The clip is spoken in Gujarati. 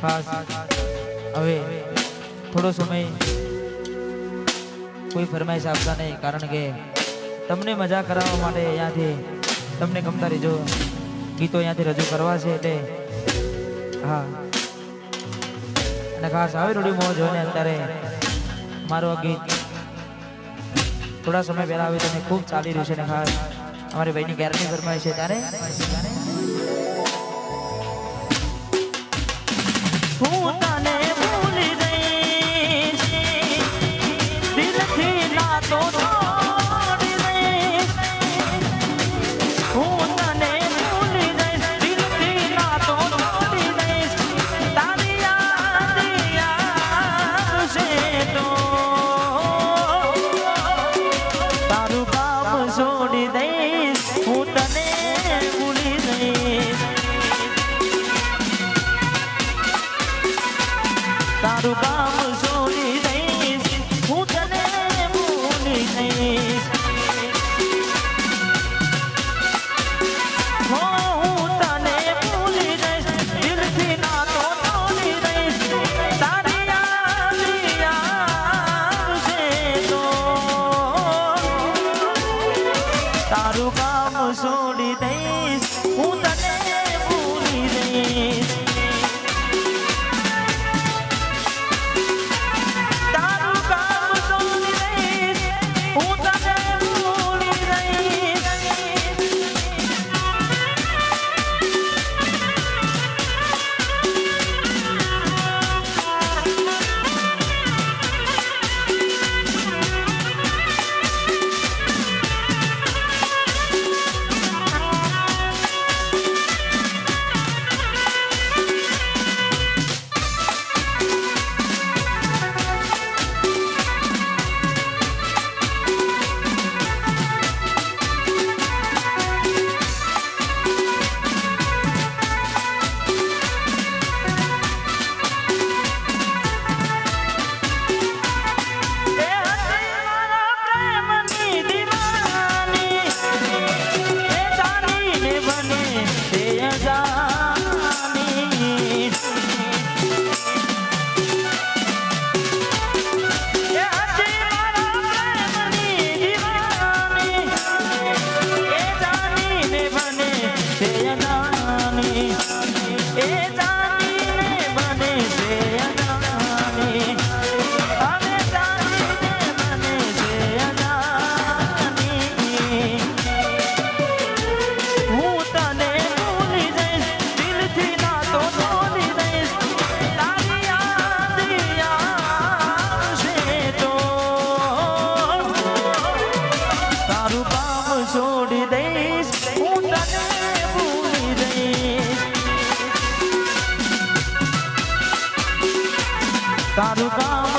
ખાસ હવે થોડો સમય કોઈ ફરમાઈશ આપતા નહીં, કારણ કે તમને મજા કરાવવા માટે અહીંયાથી તમને ગમતા રહેજો ગીતો અહીંયાથી રજૂ કરવા છે એટલે હા. અને ખાસ આવી રૂડી મોજ જોઈને અત્યારે મારું આ ગીત થોડા સમય પહેલા આવી તમે ખૂબ ચાલી રહ્યું છે ને ખાસ અમારી ભાઈની ગેરંટી ફરમાઈ છે ત્યારે હું તને ભૂલી જઈશ દિલથી નાતો છોડી દઈશ. હું તને ભૂલી જઈશ દિલથી નાતો છોડી દઈશ. તારી યાદ આવશે તો તારું કામ છોડી દઈશ. હું તને ભૂલી જઈશ તારું કામ છોડી દઈશ. હું તને ભૂલી જઈશ. હું તને ભૂલી જઈશ દિલથી નાતો તોડી દઈશ. તારી યાદ આવશે તો તારું કામ છોડી દઈશ. હું તને ભૂલી જઈશ. છોડી દઈશ. હું તને ભૂલી જઈશ. તારું કામ